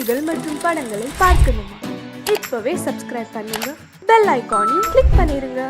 நிகழ்ச்சிகள் மற்றும் படங்களை பார்க்கணுமா? இப்பவே சப்ஸ்கிரைப் பண்ணுங்க, பெல் ஐகானையும் கிளிக் பண்ணிருங்க.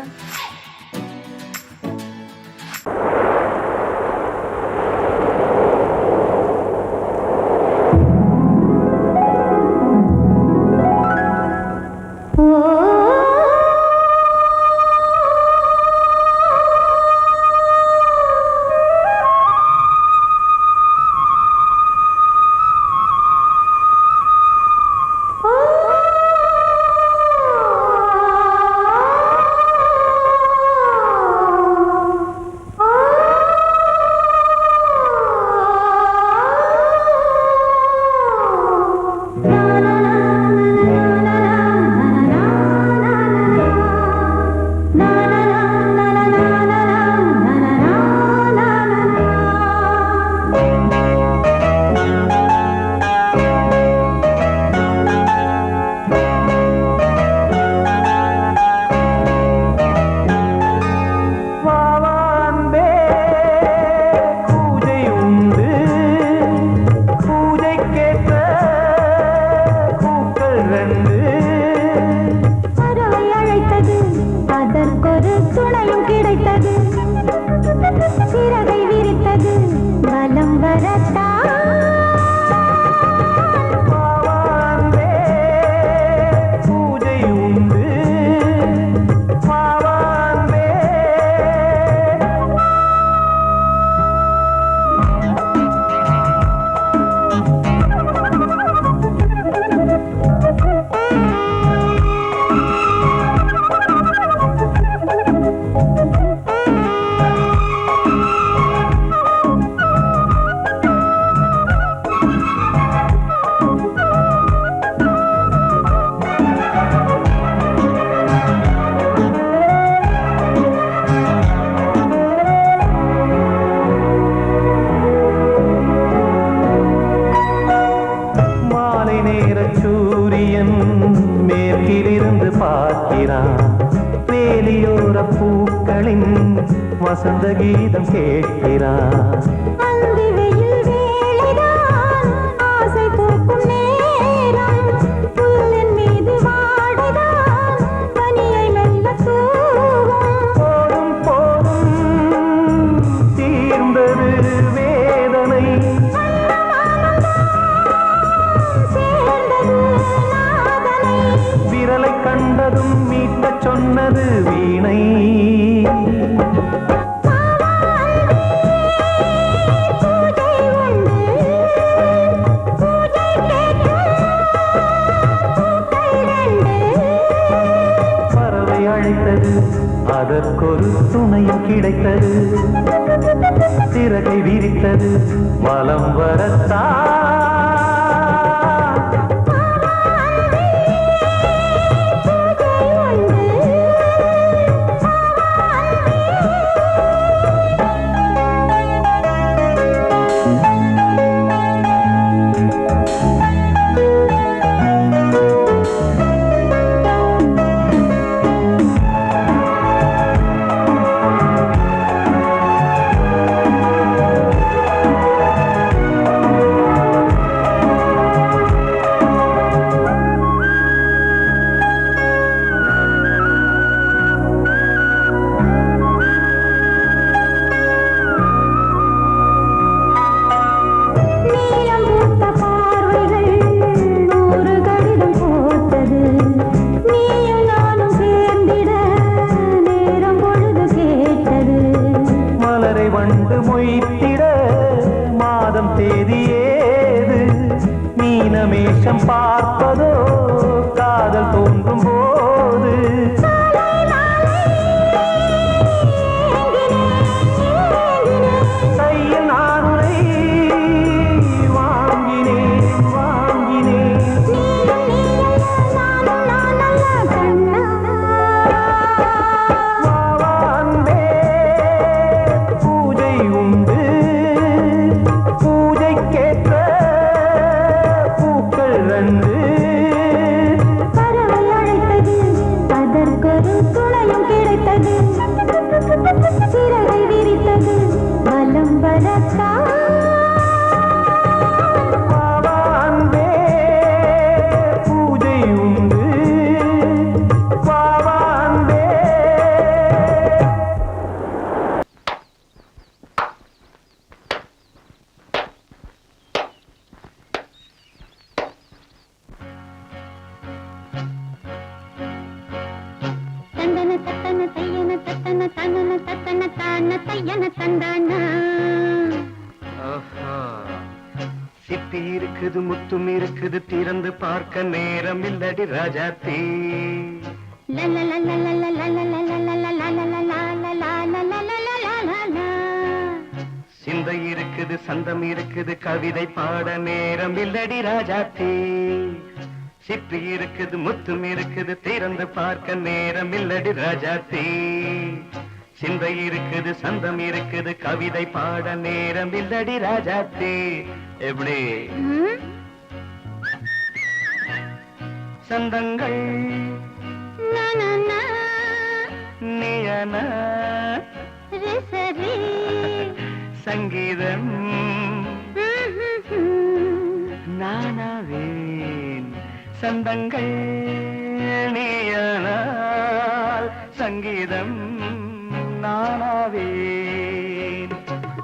வேலியோர பூக்களின் வசந்த கீதம் கேட்கிறான். கண்டதும் மீட்ட சொன்னது வீணை. பறவை அழைத்தது, அதற்கொரு துணையும் கிடைத்தது. சிறகை விரித்தது, வலம் வரத்தா. வண்டு மொய்த்திட மாதம் தேதியேது, மீனமேஷம் பார்ப்பதோ காதல் தோன்றும் போது. கையில் நானுரை வாங்கினேன் வாங்கினேன். பூஜைக்கேற்ற பூக்கள் 2 தத்தன தனன தத்தன தான தையன தந்தானா. சிப்பி இருக்குது முத்தும் இருக்குது திறந்து பார்க்க நேரம் இல்லடி ராஜாத்தே. சிந்தை இருக்குது சந்தம் இருக்குது கவிதை பாட நேரம் இல்லடி ராஜாத்தே. சிப்பி இருக்குது முத்தும் இருக்குது திறந்து பார்க்க நேரம் இல்லடி ராஜாத்தே. சிந்தை இருக்குது சந்தம் இருக்குது கவிதை பாட நேரம் இல்லடி ராஜாத்தே. எப்படி சந்தங்கள் நீயன சங்கீதம் நானாவேன். சந்தங்கள் நீயனால் சங்கீதம் நானாவேன்.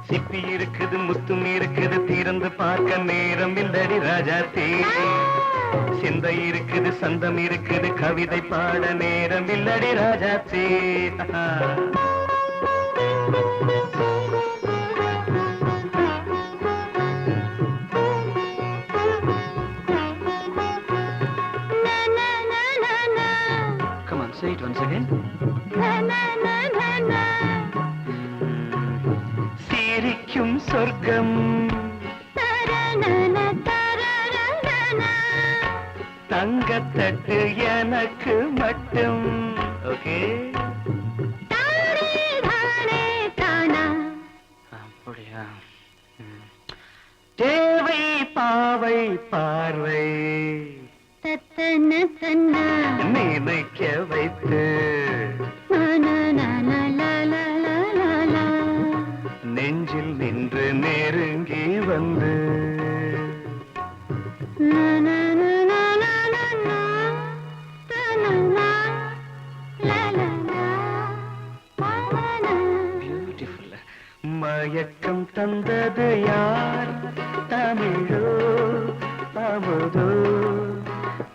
சிப்பி இருக்குது முத்தும் இருக்குது திறந்து பார்க்க நேரம் இல்லடி ராஜாத்தே. சிந்தை இருக்குது சந்தம் இருக்குது கவிதை பாட நேரம் இல்லடி ராஜாத்தே. Come on, say it once again. சிரிக்கும் சொர்க்கம் தங்கத்தட்டு எனக்கு மட்டும். ஓகே அப்படியா? தேவை பாவை பார்வை நினைக்க வைத்து நெஞ்சில் நின்று நெருங்கி வந்து மயக்கம் தந்தது யார்? தமிழோ அமுதோ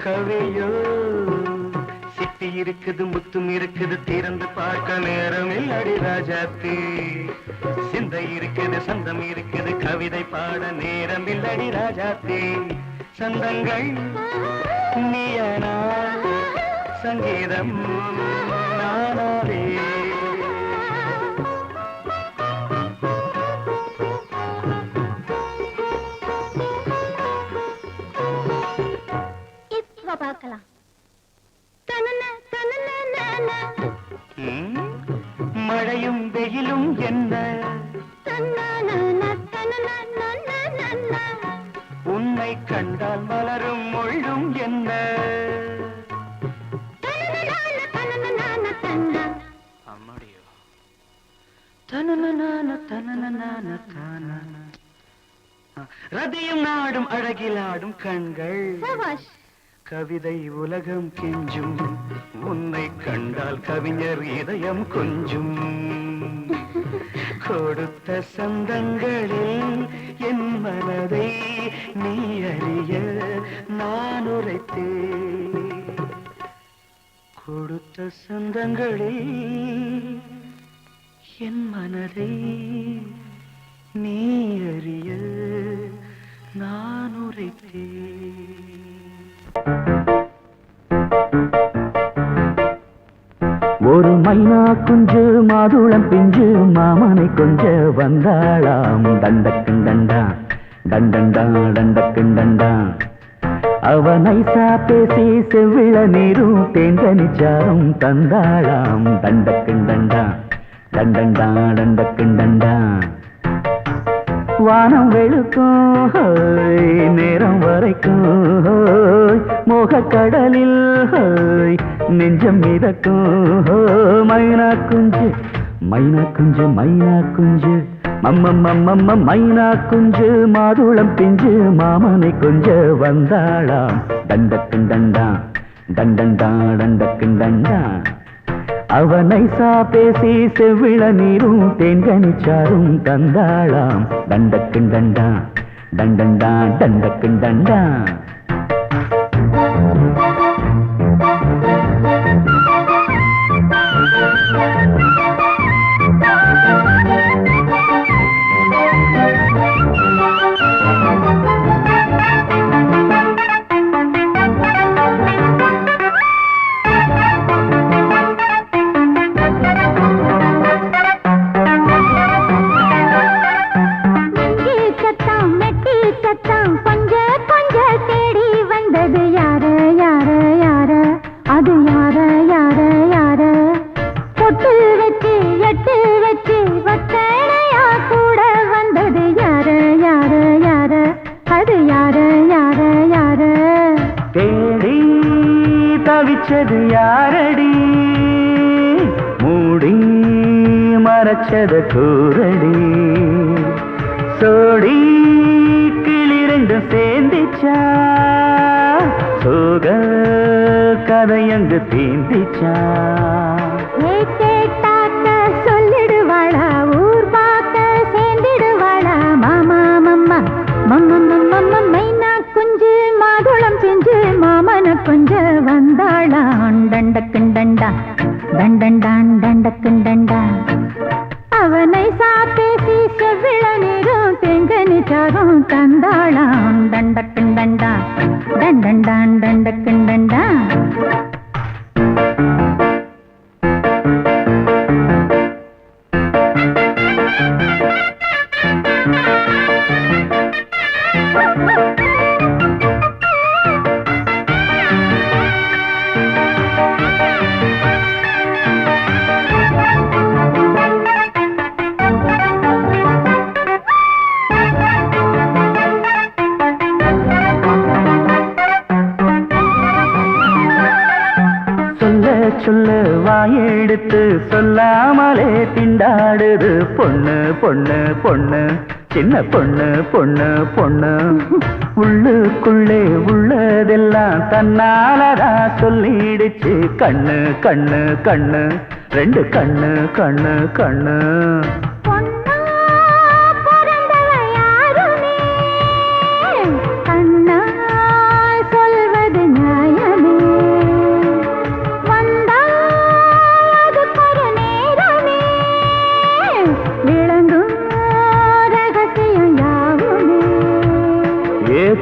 கவியோ? சிப்பி இருக்குது முத்தும் இருக்குது திறந்து பார்க்க நேரம் இல்லடி ராஜாத்தே. சிந்தை இருக்குது சந்தம் இருக்குது கவிதை பாட நேரம் இல்லடி ராஜாத்தே. சந்தங்கள் நீயனா சங்கீதம் நானாவே. பார்க்கலாம். மழையும் வெயிலும் என்ன உன்னை கண்டால் மலரும் முள்ளும் என்ன? அம்மாடியோ ரதியும் நாடும் அழகிலாடும் கண்கள் கவிதை உலகம் கெஞ்சும். உன்னை கண்டால் கவிஞர் இதயம் கொஞ்சும். கொடுத்த சந்தங்களில் என் மனதை நீ அறிய நான் உரைத்தேன். கொடுத்த சந்தங்களில் என் மனதை நீ அறிய நான் உரைத்தேன். ஒரு மைனா குஞ்சு மாதுளம் பிஞ்சு மாமனை கொஞ்ச வந்தாளாம். தண்டக்குண்டண்டா டண்டண்டா டண்டக்குண்டண்டா. அவ நைசா பேசி செவ்விள நீரும் தேங்கனிச்சாரும் தந்தாளாம். தண்டக்குண்டண்டா டண்டண்டா டண்டக்குண்டண்டா. வானம் வெளுக்கும் நேரம் வரைக்கும் மோகக்கடலில் நெஞ்சம் மிதக்கும். மைனா குஞ்சு மைனா குஞ்சு மைனா குஞ்சு மம்மம்மம்மம்ம மைனா குஞ்சு மாதுளம் பிஞ்சு மாமனை கொஞ்ச வந்தாளாம். தண்டக்குண்டண்டா டண்டண்டா டண்டக்குண்டண்டா. அவ நைசா பேசி செவ்விள நீரும் தேங்கனிச்சாரும் தந்தாளாம். தண்டக்குண்டண்டா டண்டண்டா டண்டக்குண்டண்டா. தவிச்சது யாரடி மூடி மறைச்சத கூரடி சோடி கிளிரண்டு சேர்ந்திச்சா சோக கதையங்கு தீந்திச்சா கேட்டாக்க சொல்லிடுவாளா ஊர் பார்க்க சேர்ந்திடுவாளா மாமா மம்மா மம்ம மைனா குஞ்சு மாதுளம் செஞ்சு மாமன கொஞ்ச வந்தாளா டண்டக்குண்டண்டா டண்டண்டான் டண்டக்குண்டண்டா அவனை சாப்பேசி செவ்விள நீரும் தெங்கனி சாரும் தந்தாளாம் டண்டக்குண்டண்டா டண்டண்டான் டண்டக்குண்டண்டா சொல்ல வாயெடுத்து சொல்லாமலே திண்டாடுது பொண்ணு பொண்ணு பொண்ணு சின்ன பொண்ணு பொண்ணு பொண்ணு உள்ளுக்குள்ளே உள்ளதெல்லாம் தன்னாலதா சொல்லிடுச்சு கண்ணு கண்ணு கண்ணு ரெண்டு கண்ணு கண்ணு கண்ணு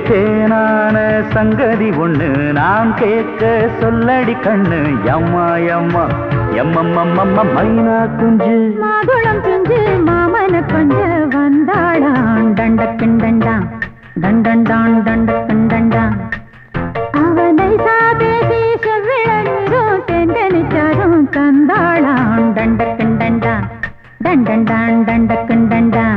தேனான சங்கதி ஒண்ணு நான் கேட்க சொல்லடி கண்ணு எம்மா எம்மா எம்மம்மம்மம்ம மைனா குஞ்சு மாதுளம் குஞ்சு மாமன கொஞ்ச வந்தாளான் டண்டக்குண்டண்டா டண்டண்டான் டண்டக்குண்டண்டா அவனை சாதேசி செவ்விள நீரும் தெண்டனிச்சாரும் தந்தாளான் டண்டக்குண்டண்டா டண்டண்டான் டண்டக்குண்டண்டா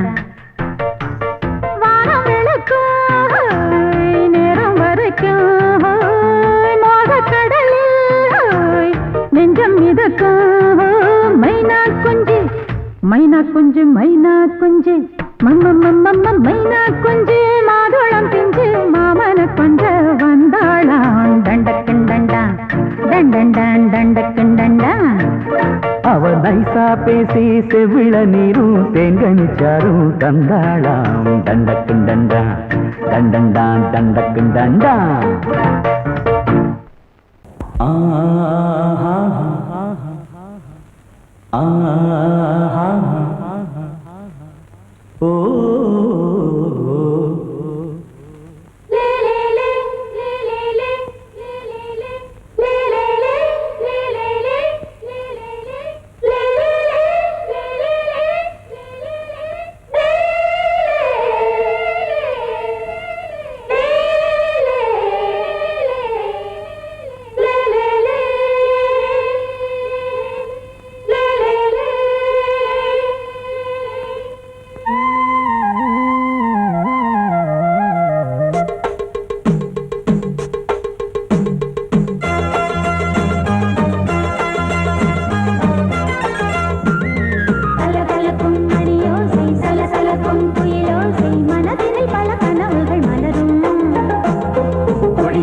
மைனா குஞ்சு மைனா குஞ்சு மம்மம்மம்மம்ம மைனா குஞ்சு மாதுளம் பிஞ்சு மாமன கொஞ்ச வந்தாளான் டண்டக்குண்டண்டா டண்டண்டான் டண்டக்குண்டண்டா அவ நைசா பேசி செவிள நீரும் தேங்கனிச்சாரும் தந்தாளாம் தண்டக்குண்டண்டா தண்டண்டான் தண்டக்குண்டண்டா ஓ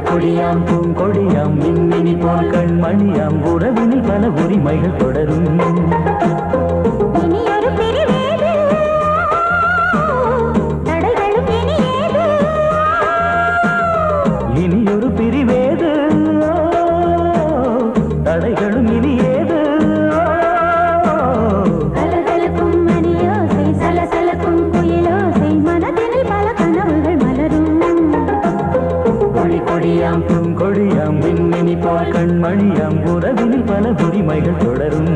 கொடியாம் பூங்கொடியாம் மின்மினி போல் கண்மணியாம் உறவினில் பல உரிமைகள் தொடரும் இனியொரு பிரிவேது தடைகளும் இனியேது கொடியாம் பூங்கொடியாம் மின்மினி போல் கண்மணியாம் உறவினில் பல உரிமைகள் தொடரும்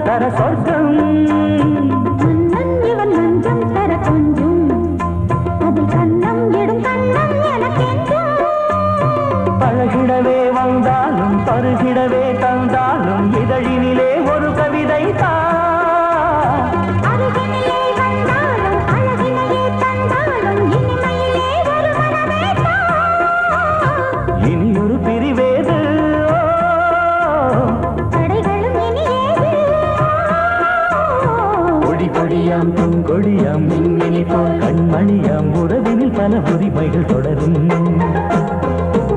தர சொர்க்கம் மன்னன் இவன் மஞ்சம் தர கொஞ்சம் அதில் கண்ணம் இடும் கண்ணம் எனக்கென்றும் பழகிடவே வந்தாலும் பருகிடவே தந்தாலும் இதழினிலே ஒரு கவிதை தான் அருகினிலே வந்தாலும் அழகினையே தந்தாலும் இனிமையிலே ஒரு மனமே தான் இனியொரு பிரிவேது தடைகளும் இனியேது கொடி கொடியாம் பூங்கொடியாம் மின்மினி போல் கண்மணியாம் உறவினில் பல உரிமைகள் தொடரும்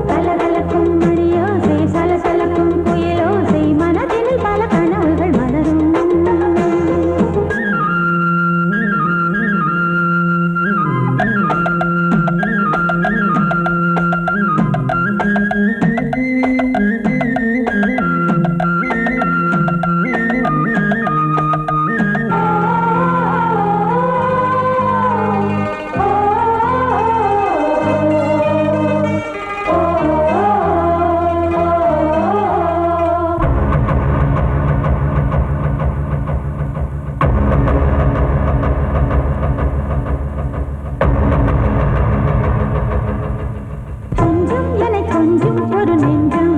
கலகலக்கும் மணியோசை சலசலக்கும் குயிலோசை மனதினில் பல கனவுகள் மலரும் கொஞ்சம் என கொஞ்சம் ஒரு நெஞ்சம்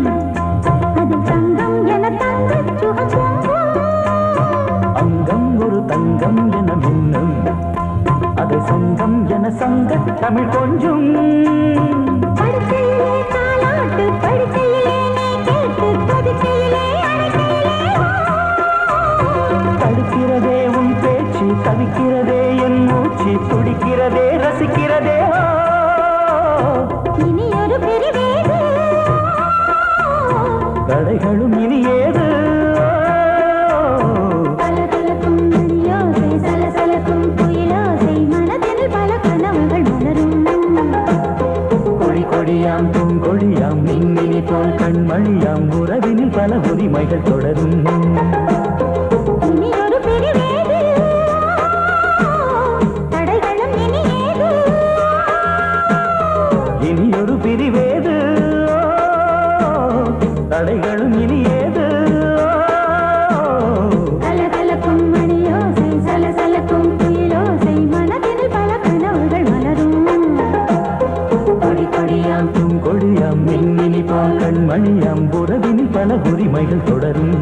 அது தங்கம் என தங்க சுகம் அங்கம் ஒரு தங்கம் என மின்னும் அதை சங்கம் என சங்க தமிழ் கொஞ்சம் படுக்கையிலே தாலாட்டு படுக்கையிலே நீ கேட்டு படுக்கையிலே தடுக்கிறதே உன் பேச்சு தவிக்கிறதே என் மூச்சு துடிக்கிறதே ரசிக்கிறதே இனி ஒரு பிரிவேது கடைகளும் இனி ஏது கலகலக்கும் மணியோசை சலசலக்கும் குயிலோசை மனதில் பல கனவுகள் மலரும் கொடி கொடியாம் பூங்கொடியாம் மின்மினி போல் கண்மணியாம் உறவினில் பல உரிமைகள் தொடரும் இனி ஒரு பிரிவேது தடைகளும் இனியேது இனியொரு பிரிவேது தடைகளும் இனி ஏது கலகலக்கும் மணியோசை சலசலக்கும் குயிலோசை மனதில் பல கனவுகள் மலரும் கொடி கொடியாம் பூங்கொடியாம் மின்மினி போல் கண்மணியாம் உறவினில் பல உரிமைகள் தொடரும்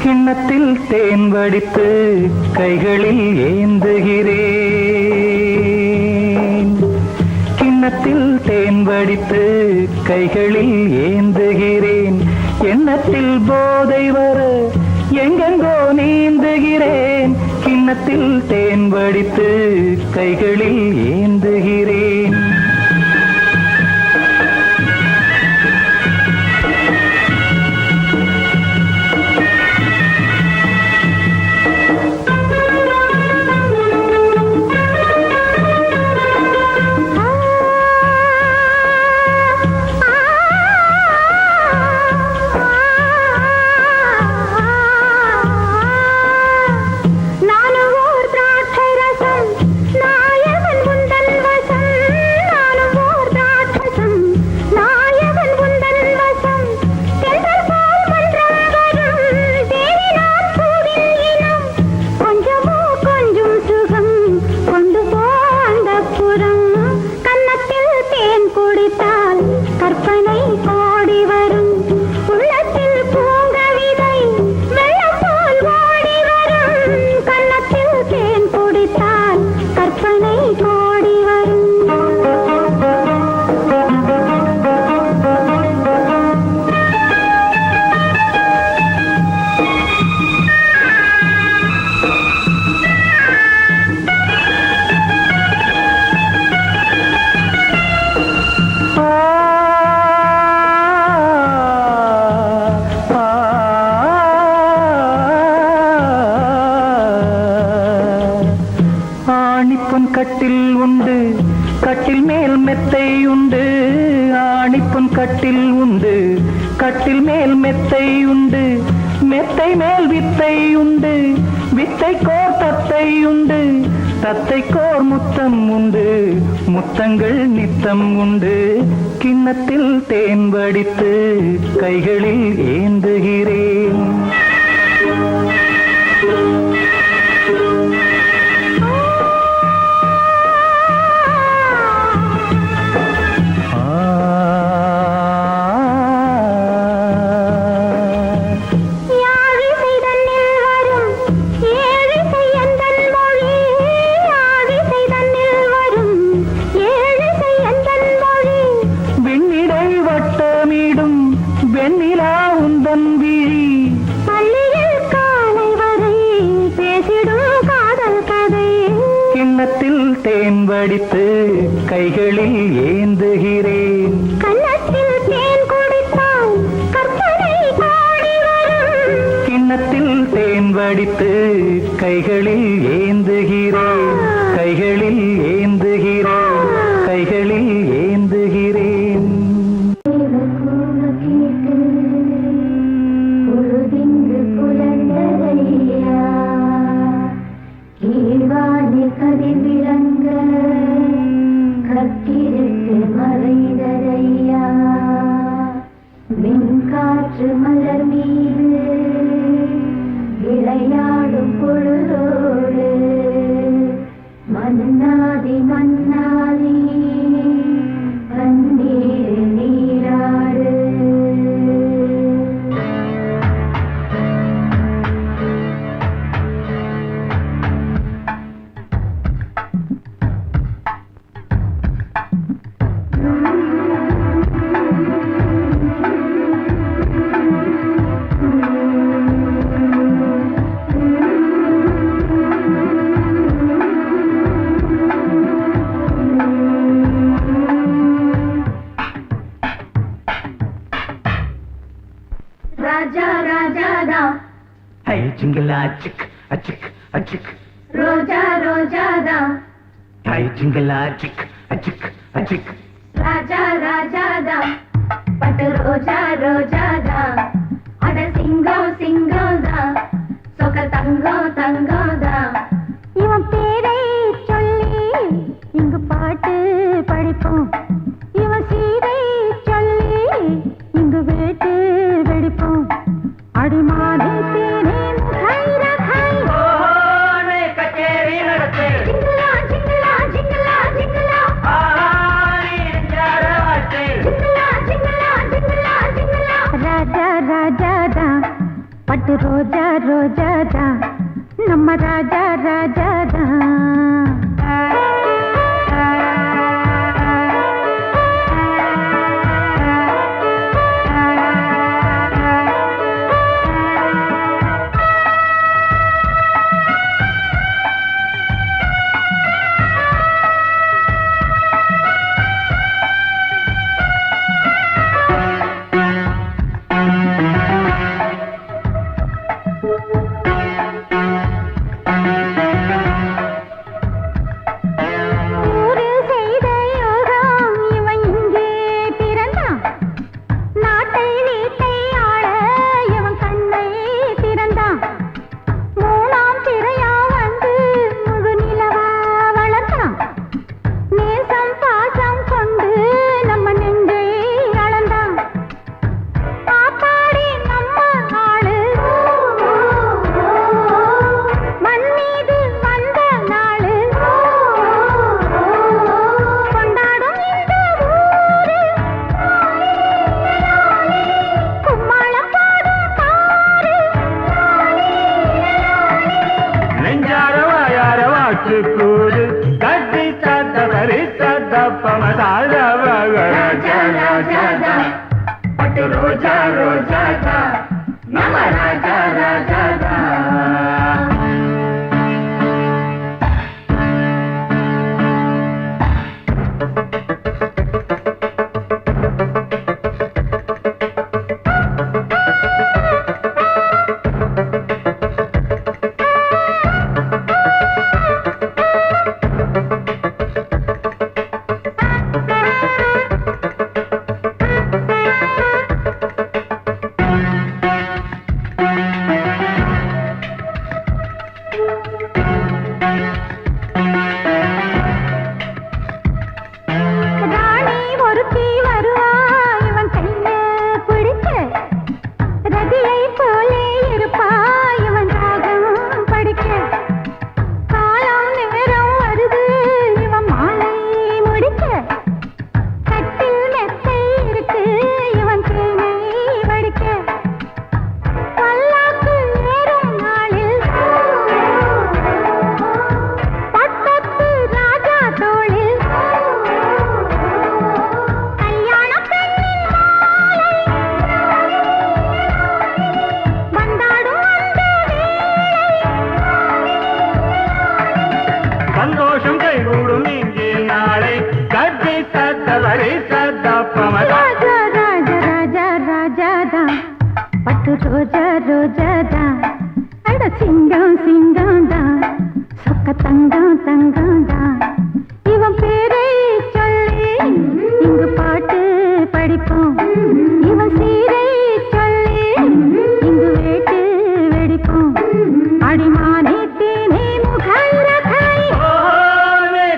கிண்ணத்தில் தேன் வடித்து கைகளில் ஏந்துகிறேன் கிண்ணத்தில் தேன் வடித்து கைகளில் ஏந்துகிறேன் எண்ணத்தில் போதை வர எங்கெங்கோ நீந்துகிறேன் கிண்ணத்தில் தேன் வடித்து கைகளில் ஏந்துகிறேன் நானும் ஓர் திராட்சை ரசம் நாயகன் முந்தன் வசம் கட்டில் மேல் மெத்தை உண்டு, மெத்தை மேல் வித்தை உண்டு, வித்தை கோர் தத்தை உண்டு, தத்தை கோர் முத்தம் உண்டு, முத்தங்கள் நித்தம் உண்டு. கிண்ணத்தில் தேன் வடித்து கைகளில் ஏந்துகிறேன். தேன் வடித்து கைகளில் ஏந்துகிறேன். கன்னத்தில் தேன் குடித்தால் கற்பனை பாடி வரும். கிண்ணத்தில் தேன் வடித்து கைகளில் ஏந்துகிறேன், கைகளில் ஏந்துகிறேன், கைகளில் ஏந்துகிறேன். கதிர் விளங்க கத்திருக்கு மறைதரையா, மின்காற்று மலர் மீது விளையாடும் பொழுதோடு மன்னாதி மன்னாதி கண்ணீர் நீராடு. ராஜா ராஜாதா ஹை ஜிங்கலா சிக் அச்சிக் அச்சிக். ரோஜா ரோஜாதா ஹை ஜிங்கலா சிக் அச்சிக் அச்சிக். ராஜா ராஜாதா பட்டு ரோஜா ரோஜாதா அட சிங்கம் சிங்கம்தா சொக்க தங்கம் தங்கம்தா. இவன் பேரை சொல்லி இங்கு பாட்டு படிப்போம், இவன் சீரை சொல்லி இங்கு வேட்டு வெடிப்போம். அடிமானே தேனே முகாய் ரகாய் கச்சேரி நடத்து. ஜிங்கலா ஜிங்கலா ஜிங்கலா ஜிங்கலா ஜிங்கலா ஜிங்கலா ஜிங்கலா ஜிங்கலா. ராஜா ராஜாதா பட்டு ரோஜா ரோஜாதா நம்ம ராஜா ராஜாதா. கூடு கட்டி தத்த பரித்த தப்பமதாஜா பட்டு ரோஜா ரோஜாதா நம ராஜா ராஜாதா. இருப்பாய் இவன் ராகம் படிக்க காலம் நேரம் வருது இவன் மாலை முடிக்க கட்டில் மெத்தை இருக்கு இவன் தேனை வடிக்க பல்லாக்கு ஏறும் நாளில் பட்டத்து ராஜா தோளில் கல்யாண பெண்ணின் மாலை வந்தாடும் அந்த சந்தோஷம் கைகூடும் இங்கே நாளை கட்டி சத்தவரை சத்தப்பமதா ராஜா ராஜா ராஜா ராஜாதா பட்டு ரோஜா ரோஜாதா அட சிங்கம் சிங்கம்தா சொக்க தங்கம் தங்கம்தா இவன் பேரை சொல்லி இங்கு பாட்டு படிப்போம் இவன் சீரை சொல்லி இங்கு வேட்டு வெடிப்போம் அடிமானே தேனே முகரகாய்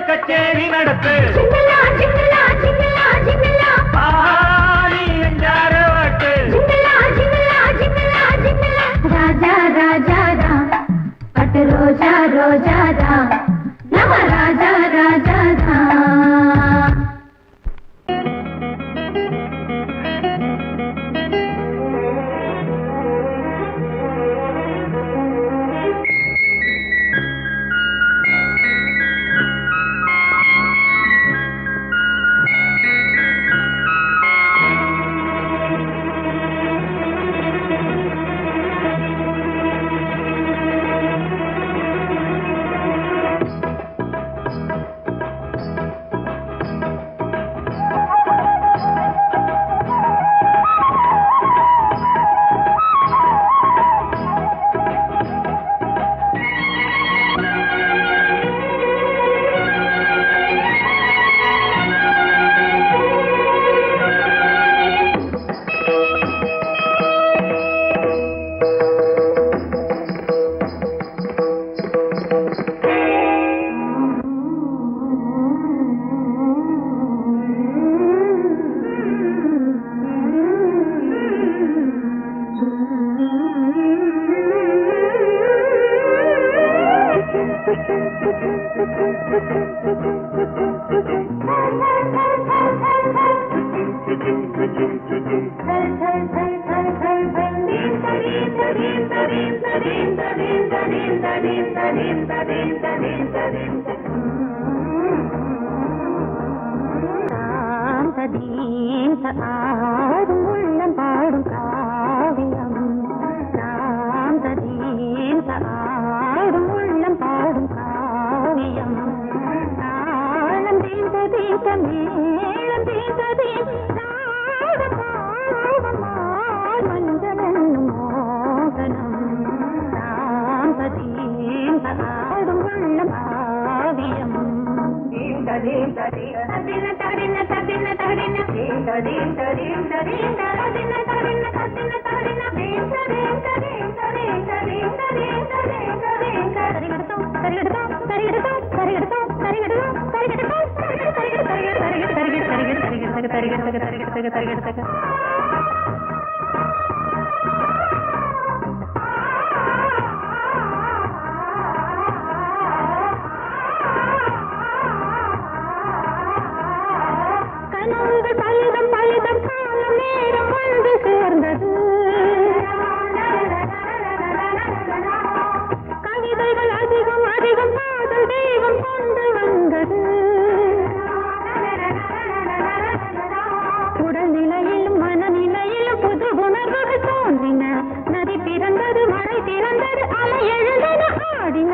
கச்சேரி நடத்து ஜிங்கலா ஜிங்கலா ஜிங்கலா ஜிங்கலா ஆடி எஞ்சார வாட்டு ஜிங்கலா ஜிங்கலா ஜிங்கலா ஜிங்கலா ராஜா ராஜாதா பட்டு ரோஜா ரோஜாதா நம ராஜா ராஜாதா ஆடும் உள்ளம் பாடும் காவியம் ஆடும் உள்ளம் பாடும் காவியம் தாளம் தீந்த தீந்த மேளம் தீந்த தீந்த மஞ்சளும் மோகனம் ஆடும் உள்ளம் காவியம் கனவுகள் பழுதம் பழுதம் காலம் நேரம் வந்து சேர்ந்தது கவிதைகள் அதிகம் அதிகம் காதல் தெய்வம் கொண்டு வந்தது உடல்நிலையிலும் மனநிலையிலும் புது உணர்வுகள் தோன்றின நதி பிறந்தது மழை திறந்தது அலை எழுந்தன ஆடின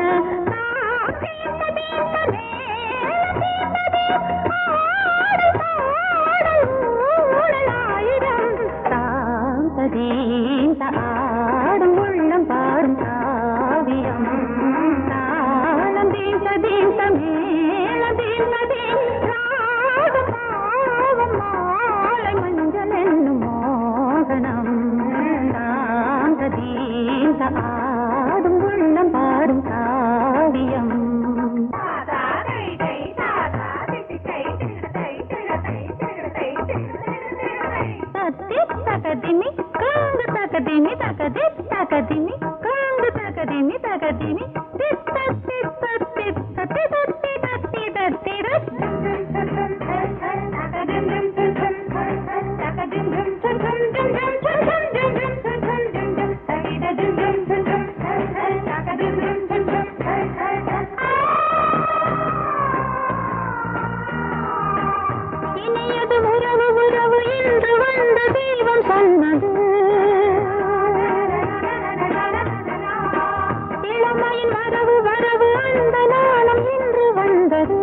ஆடும் உள்ளம் பாடும் காவியம் தாளம் தீச தீச மேல தீச தீசாடும் பாவம் மாலை மஞ்சள் என்னும் மோகனம் தாங்க தீச ஆடும் உள்ளம் பாடும் காவியம் தகதிமி காந்து தகதிமி தகதிமி தித்த தித்த தித்த திதத்தி தத்தி தத்தி இனியது உறவு உறவு என்று வந்த தெய்வம் சொன்னது இளமையின் வரவு வரவு அந்த நாளும் இன்று வந்தது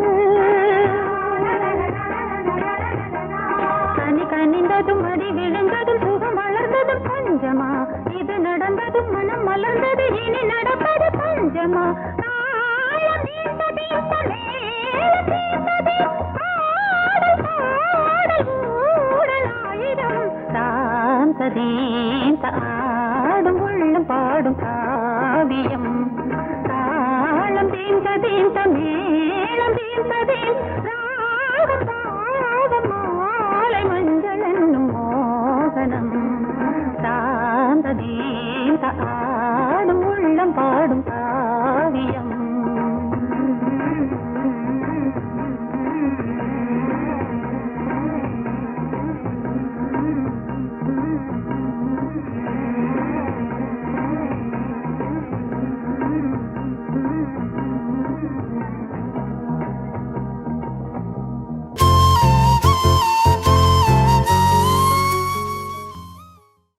கனி கனிந்ததும் அடி விழுந்ததும் சுகம் வளர்ந்ததும் பஞ்சமா இது நடந்ததும் மனம் மலர்ந்தது இனி நடப்பது பஞ்சமா தாளம் தீர்த்தது இந்த மேளம் தீர்த்தது பாடல் பாடல் ஊடல் ஆயிரம் சாந்ததேந்த ஆடும் உள்ளம் பாடும் காவியம் தாளம் தீர்த்ததேந்த மேளம் தீர்த்ததேன் ராகம் பாவம் மாலை மஞ்சள் என்னும் மோகனம் சாந்ததேந்த ஆடும் உள்ளம் பாடும்